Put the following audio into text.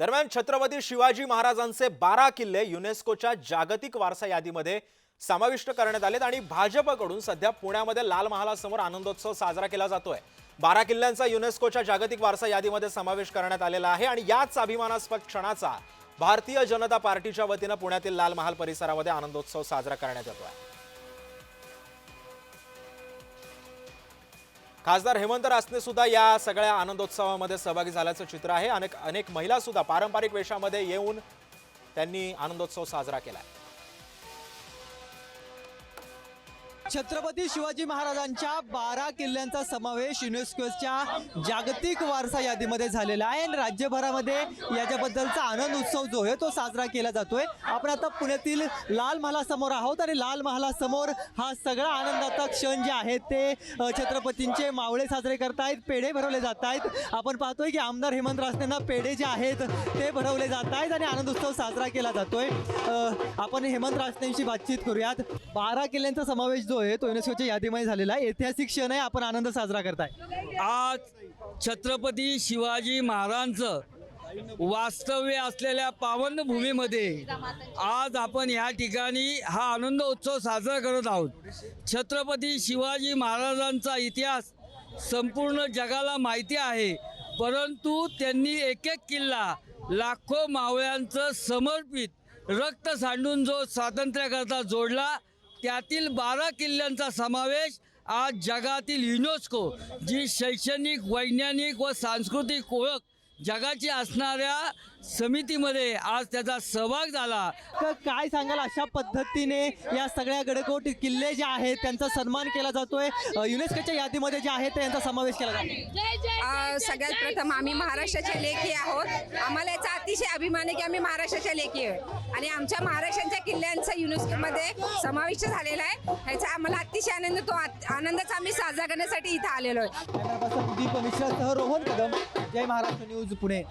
दरम्यान छत्रपती शिवाजी महाराजांचे 12 किल्ले युनेस्कोच्या जागतिक वारसा यादीमध्ये समाविष्ट करण्यात आलेत आणि भाजपकडून सध्या पुण्यामध्ये लाल महालासमोर आनंदोत्सव साजरा केला जातोय। 12 किल्ल्यांचा युनेस्कोच्या जागतिक वारसा यादीमध्ये समावेश करण्यात आलेला आहे आणि याच अभिमानास्पद क्षणाचा भारतीय जनता पार्टीच्या वतीने पुण्यातील लाल महाल परिसरामध्ये आनंदोत्सव साजरा करण्यात येतोय। खासदार हेमंत रासने सुद्धा या सगळ्या आनंदोत्सवामध्ये सहभागी झाल्याचं चित्र आहे। अनेक महिला सुद्धा पारंपरिक वेशामध्ये येऊन त्यांनी आनंदोत्सव साजरा केला। छत्रपती शिवाजी महाराजांच्या 12 किल्ल्यांचा समावेश युनेस्कोच्या जागतिक वारसा यादीमध्ये झालेला आहे आणि राज्यभरामध्ये याच्याबद्दलचा आनंद उत्सव जो आहे तो साजरा केला जातोय। आपण आता पुण्यातील लाल महालासमोर आहोत आणि लाल महालासमोर हा सगळा आनंदाचा क्षण जे आहे ते छत्रपतींचे मावळे साजरे करतायत, पेढे भरवले जात आहेत। आपण पाहतोय की आमदार हेमंत रासनेंना पेढे जे आहेत ते भरवले जात आहेत आणि आनंद उत्सव साजरा केला जातोय। आपण हेमंत रासनेंशी बातचीत करूयात। 12 किल्ल्यांचा समावेश जो आहे तो युनेस्कोच्या यादीमध्ये झालेला आहे। ऐतिहासिक क्षण आहे, आपण आनंद साजरा करताय। आज छत्रपती शिवाजी महाराजांचं वास्तव्य असलेल्या पावन भूमीमध्ये आज आपण या ठिकाणी हा आनंद उत्सव साजरा करत आहोत। छत्रपती शिवाजी महाराजांचा इतिहास संपूर्ण जगाला माहिती आहे, परंतु त्यांनी एक एक किल्ला लाखो मावळ्यांचं समर्पित रक्त सांडून जो स्वातंत्र्याकरता जोडला, त्यातील 12 किल्ल्यांचा समावेश आज जगातील युनेस्को जी शैक्षणिक, वैज्ञानिक व सांस्कृतिक ओळख जगाची असणाऱ्या समितीमध्ये आज त्याचा सहभाग झाला। तर काय सांगाल, अशा पद्धतीने या सगळ्या गडकोट किल्ले जे आहेत त्यांचा सन्मान केला जातोय, युनेस्कोच्या यादीमध्ये जे आहे त्यांचा समावेश केला जातो। सगळ्यात प्रथम आम्ही महाराष्ट्राचे लेखी आहोत। आम्हाला याचा अतिशय अभिमान आहे की आम्ही महाराष्ट्राच्या लेखी आहे आणि आमच्या महाराष्ट्राच्या किल्ल्यांचा युनेस्कोमध्ये समाविष्ट झालेला आहे। ह्याचा आम्हाला अतिशय आनंद, तो आनंदाचा आम्ही साजरा करण्यासाठी इथं आलेलो आहे। कॅमेरा पर्सन दीप मिश्रासह रोहन कदम, जय महाराष्ट्र न्यूज, पुणे।